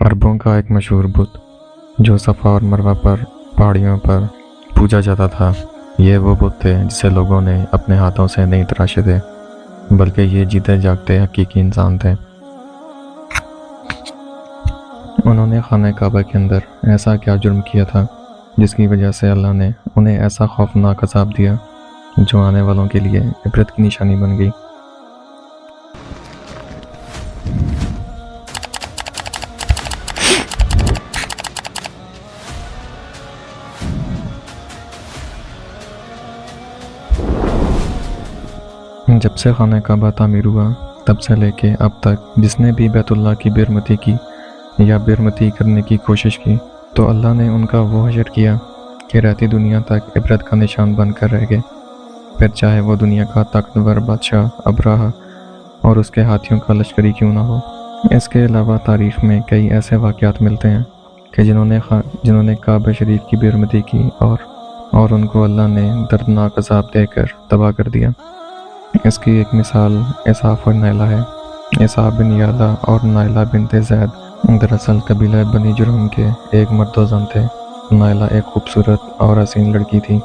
عربوں کا ایک مشہور بت جو صفا اور مروہ پر پہاڑیوں پر پوجا جاتا تھا، یہ وہ بت تھے جسے لوگوں نے اپنے ہاتھوں سے نہیں تراشے تھے، بلکہ یہ جیتے جاگتے حقیقی انسان تھے۔ انہوں نے خانہ کعبہ کے اندر ایسا کیا جرم کیا تھا جس کی وجہ سے اللہ نے انہیں ایسا خوفناک عذاب دیا جو آنے والوں کے لیے عبرت کی نشانی بن گئی۔ جب سے خانہ کعبہ تعمیر ہوا تب سے لے کے اب تک جس نے بھی بیت اللہ کی بیرمتی کی یا بیرمتی کرنے کی کوشش کی تو اللہ نے ان کا وہ حشر کیا کہ رہتی دنیا تک عبرت کا نشان بن کر رہ گئے، پھر چاہے وہ دنیا کا طاقتور بادشاہ ابراہا اور اس کے ہاتھیوں کا لشکری کیوں نہ ہو۔ اس کے علاوہ تاریخ میں کئی ایسے واقعات ملتے ہیں کہ جنہوں نے کعبہ شریف کی بیرمتی کی اور ان کو اللہ نے دردناک عذاب دے کر تباہ کر دیا۔ اس کی ایک مثال اسحاق اور نائلہ ہے۔ اسحاق بن یعلا اور نائلہ بنت زید دراصل قبیلہ بنی جرہم کے ایک مرد و زن تھے۔ نائلہ ایک خوبصورت اور حسین لڑکی تھی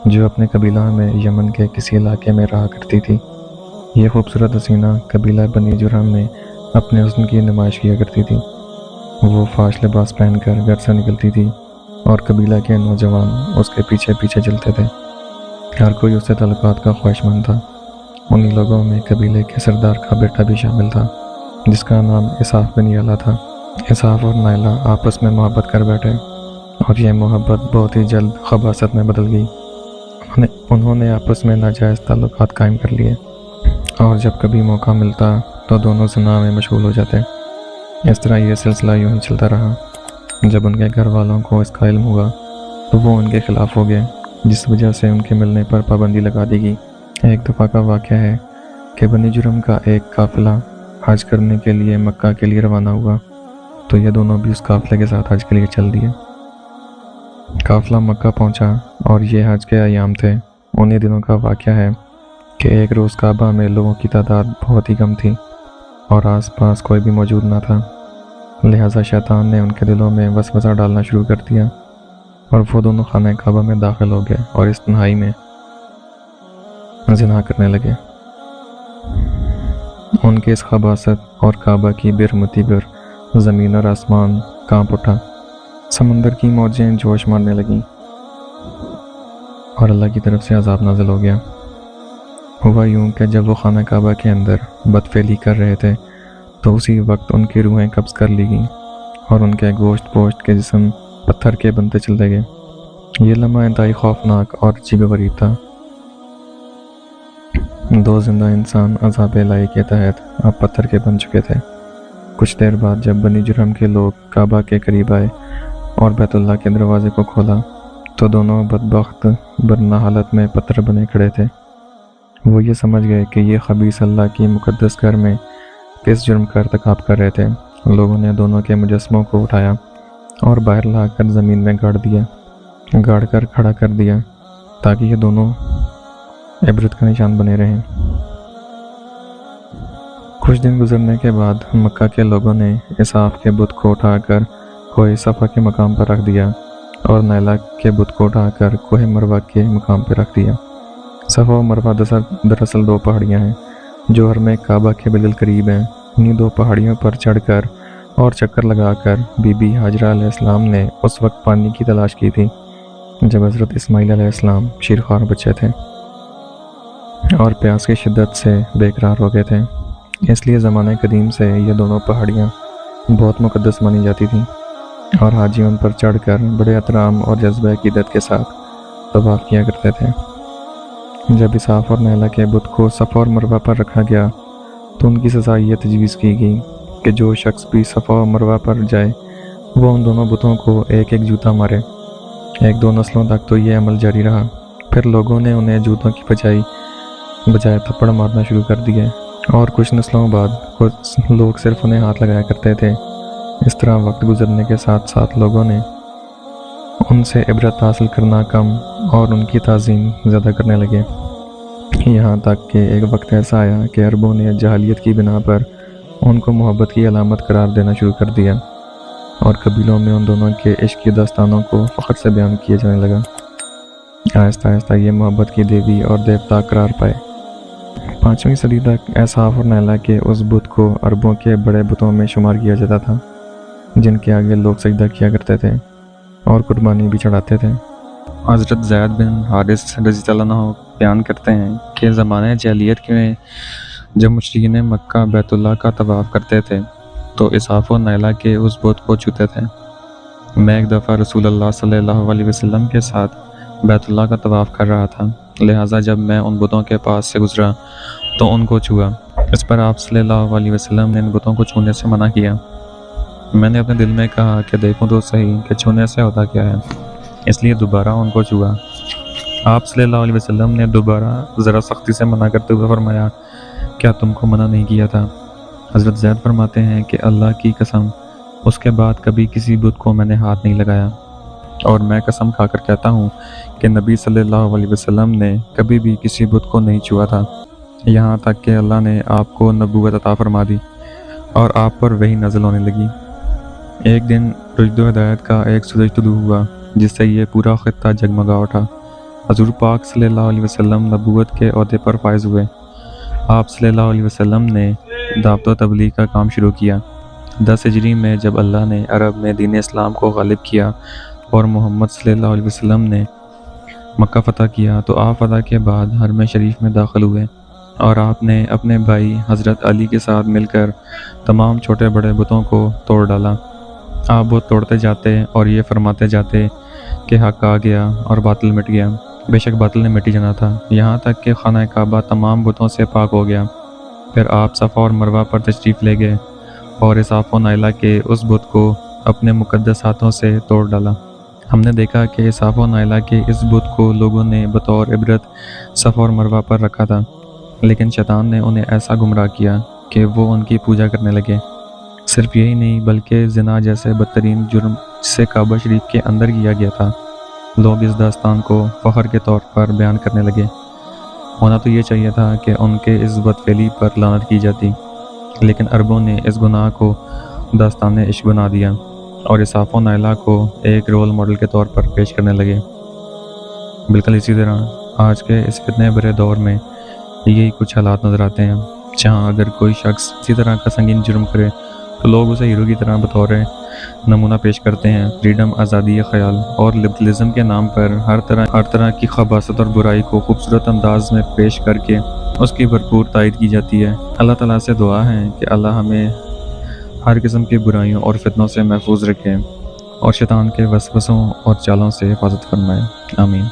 جو اپنے قبیلہ میں یمن کے کسی علاقے میں رہا کرتی تھی۔ یہ خوبصورت حسینہ قبیلہ بنی جرہم میں اپنے حسن کی نمائش کیا کرتی تھی۔ وہ فاش لباس پہن کر گھر سے نکلتی تھی اور قبیلہ کے نوجوان اس کے پیچھے پیچھے چلتے تھے۔ ہر کوئی اس سے تعلقات کا خواہشمند تھا۔ انہی لوگوں میں قبیلے کے سردار کا بیٹا بھی شامل تھا جس کا نام اسحاق بن یعلا تھا۔ اسحاق اور نائلہ آپس میں محبت کر بیٹھے اور یہ محبت بہت ہی جلد خباثت میں بدل گئی۔ انہوں نے آپس میں ناجائز تعلقات قائم کر لیے اور جب کبھی موقع ملتا تو دونوں زنا میں مشغول ہو جاتے۔ اس طرح یہ سلسلہ یوں ہی چلتا رہا۔ جب ان کے گھر والوں کو اس کا علم ہوا تو وہ ان کے خلاف ہو گئے، جس وجہ سے ان کے ملنے پر پابندی لگا دی گئی۔ ایک دفعہ کا واقعہ ہے کہ بنی جرہم کا ایک قافلہ حج کرنے کے لیے مکہ کے لیے روانہ ہوا تو یہ دونوں بھی اس قافلے کے ساتھ حج کے لیے چل دیے۔ قافلہ مکہ پہنچا اور یہ حج کے ایام تھے۔ انہی دنوں کا واقعہ ہے کہ ایک روز کعبہ میں لوگوں کی تعداد بہت ہی کم تھی اور آس پاس کوئی بھی موجود نہ تھا، لہٰذا شیطان نے ان کے دلوں میں وسوسہ ڈالنا شروع کر دیا اور وہ دونوں خانہ کعبہ میں داخل ہو گئے اور اس تنہائی میں زنا کرنے لگے۔ ان کے اس خباثت اور کعبہ کی بیرمتی پر زمین اور آسمان کانپ اٹھا، سمندر کی موجیں جوش مارنے لگیں اور اللہ کی طرف سے عذاب نازل ہو گیا۔ ہوا یوں کہ جب وہ خانہ کعبہ کے اندر بدفعلی کر رہے تھے تو اسی وقت ان کی روحیں قبض کر لی گئیں اور ان کے گوشت پوشت کے جسم پتھر کے بنتے چلے گئے۔ یہ لمحہ انتہائی خوفناک اور عجیب و غریب تھا۔ دو زندہ انسان عذاب الہی کے تحت اب پتھر کے بن چکے تھے۔ کچھ دیر بعد جب بنی جرہم کے لوگ کعبہ کے قریب آئے اور بیت اللہ کے دروازے کو کھولا تو دونوں بدبخت برنا حالت میں پتھر بنے کھڑے تھے۔ وہ یہ سمجھ گئے کہ یہ خبیث اللہ کی مقدس گھر میں کس جرم کا ارتکاب کر رہے تھے۔ لوگوں نے دونوں کے مجسموں کو اٹھایا اور باہر لا کر زمین میں گاڑ کر کھڑا کر دیا تاکہ یہ دونوں عبرت کا نشان بنے رہیں۔ کچھ دن گزرنے کے بعد مکہ کے لوگوں نے اسحاق کے بت کو اٹھا کر کوہ صفا کے مقام پر رکھ دیا اور نائلہ کے بت کو اٹھا کر کوہ مروہ کے مقام پر رکھ دیا۔ صفا و مروہ دراصل دو پہاڑیاں ہیں جو حرم کعبہ کے بالکل قریب ہیں۔ انہی دو پہاڑیوں پر چڑھ کر اور چکر لگا کر بی بی ہاجرہ علیہ السلام نے اس وقت پانی کی تلاش کی تھی جب حضرت اسماعیل علیہ السلام شیرخوار بچے تھے اور پیاس کی شدت سے بے قرار ہو گئے تھے۔ اس لیے زمانہ قدیم سے یہ دونوں پہاڑیاں بہت مقدس مانی جاتی تھیں اور حاجی ان پر چڑھ کر بڑے احترام اور جذبہ عقیدت کے ساتھ طواف کیا کرتے تھے۔ جب اسحاق اور نائلہ کے بت کو صفا اور مروہ پر رکھا گیا تو ان کی سزا یہ تجویز کی گئی کہ جو شخص بھی صفا و مروہ پر جائے وہ ان دونوں بتوں کو ایک ایک جوتا مارے۔ ایک دو نسلوں تک تو یہ عمل جاری رہا، پھر لوگوں نے انہیں جوتوں کی بجائے تھپڑ مارنا شروع کر دیے اور کچھ نسلوں بعد کچھ لوگ صرف انہیں ہاتھ لگایا کرتے تھے۔ اس طرح وقت گزرنے کے ساتھ ساتھ لوگوں نے ان سے عبرت حاصل کرنا کم اور ان کی تعظیم زیادہ کرنے لگے، یہاں تک کہ ایک وقت ایسا آیا کہ عربوں نے جاہلیت کی بنا پر ان کو محبت کی علامت قرار دینا شروع کر دیا۔ اور قبیلوں میں ان دونوں کے عشق کی داستانوں کو فخر سے بیان کیا جانے لگا۔ آہستہ آہستہ یہ محبت کی دیوی اور دیوتا قرار پائے۔ 5ویں صدی تک اصحاف اور نیلا کے اس بت کو عربوں کے بڑے بتوں میں شمار کیا جاتا تھا، جن کے آگے لوگ سجدہ کیا کرتے تھے اور قربانی بھی چڑھاتے تھے۔ حضرت زید بن حارث رضی اللہ عنہ بیان کرتے ہیں کہ زمانے جاہلیت میں جب مشرکین مکہ بیت اللہ کا طواف کرتے تھے تو اصحاف و نیلا کے اس بت کو چھوتے تھے۔ میں ایک دفعہ رسول اللہ صلی اللہ علیہ وسلم کے ساتھ بیت اللہ کا طواف کر رہا تھا، لہٰذا جب میں ان بتوں کے پاس سے گزرا تو ان کو چھوا۔ اس پر آپ صلی اللہ علیہ وسلم نے ان بتوں کو چھونے سے منع کیا۔ میں نے اپنے دل میں کہا کہ دیکھوں تو صحیح کہ چھونے سے ہوتا کیا ہے، اس لیے دوبارہ ان کو چھوا۔ آپ صلی اللہ علیہ وسلم نے دوبارہ ذرا سختی سے منع کرتے ہوئے فرمایا، کیا تم کو منع نہیں کیا تھا؟ حضرت زید فرماتے ہیں کہ اللہ کی قسم اس کے بعد کبھی کسی بت کو میں نے ہاتھ نہیں لگایا، اور میں قسم کھا کر کہتا ہوں کہ نبی صلی اللہ علیہ وسلم نے کبھی بھی کسی بت کو نہیں چھوا تھا، یہاں تک کہ اللہ نے آپ کو نبوت عطا فرما دی اور آپ پر وحی نازل ہونے لگی۔ ایک دن رشد و ہدایت کا ایک سورج طلوع ہوا جس سے یہ پورا خطہ جگمگا اٹھا۔ حضور پاک صلی اللہ علیہ وسلم نبوت کے عہدے پر فائز ہوئے۔ آپ صلی اللہ علیہ وسلم نے دعوت و تبلیغ کا کام شروع کیا۔ 10 ہجری میں جب اللہ نے عرب میں دین اسلام کو غالب کیا اور محمد صلی اللہ علیہ وسلم نے مکہ فتح کیا تو آپ فتح کے بعد حرم شریف میں داخل ہوئے اور آپ نے اپنے بھائی حضرت علی کے ساتھ مل کر تمام چھوٹے بڑے بتوں کو توڑ ڈالا۔ آپ بت توڑتے جاتے اور یہ فرماتے جاتے کہ حق آ گیا اور باطل مٹ گیا، بے شک باطل نے مٹ ہی جانا تھا، یہاں تک کہ خانہ کعبہ تمام بتوں سے پاک ہو گیا۔ پھر آپ صفا اور مروہ پر تشریف لے گئے اور اصحاف و نیلا کے اس بت کو اپنے مقدس ہاتھوں سے توڑ ڈالا۔ ہم نے دیکھا کہ اصحاف و نیلا کے اس بت کو لوگوں نے بطور عبرت صفا اور مروہ پر رکھا تھا، لیکن شیطان نے انہیں ایسا گمراہ کیا کہ وہ ان کی پوجا کرنے لگے۔ صرف یہی نہیں بلکہ زنا جیسے بدترین جرم جسے کعبہ شریف کے اندر کیا گیا تھا، لوگ اس داستان کو فخر کے طور پر بیان کرنے لگے۔ ہونا تو یہ چاہیے تھا کہ ان کے اس بد فعلی پر لعنت کی جاتی، لیکن عربوں نے اس گناہ کو داستان عشق بنا دیا اور اصحاف و نیلا کو ایک رول ماڈل کے طور پر پیش کرنے لگے۔ بالکل اسی طرح آج کے اس فتنے بھرے دور میں یہی کچھ حالات نظر آتے ہیں، جہاں اگر کوئی شخص اسی طرح کا سنگین جرم کرے تو لوگ اسے ہیرو کی طرح بطور نمونہ پیش کرتے ہیں۔ فریڈم، آزادی خیال اور لبرلزم کے نام پر ہر طرح کی خباثت اور برائی کو خوبصورت انداز میں پیش کر کے اس کی بھرپور تائید کی جاتی ہے۔ اللہ تعالیٰ سے دعا ہے کہ اللہ ہمیں ہر قسم کی برائیوں اور فتنوں سے محفوظ رکھے اور شیطان کے وسوسوں اور چالوں سے حفاظت فرمائے۔ آمین۔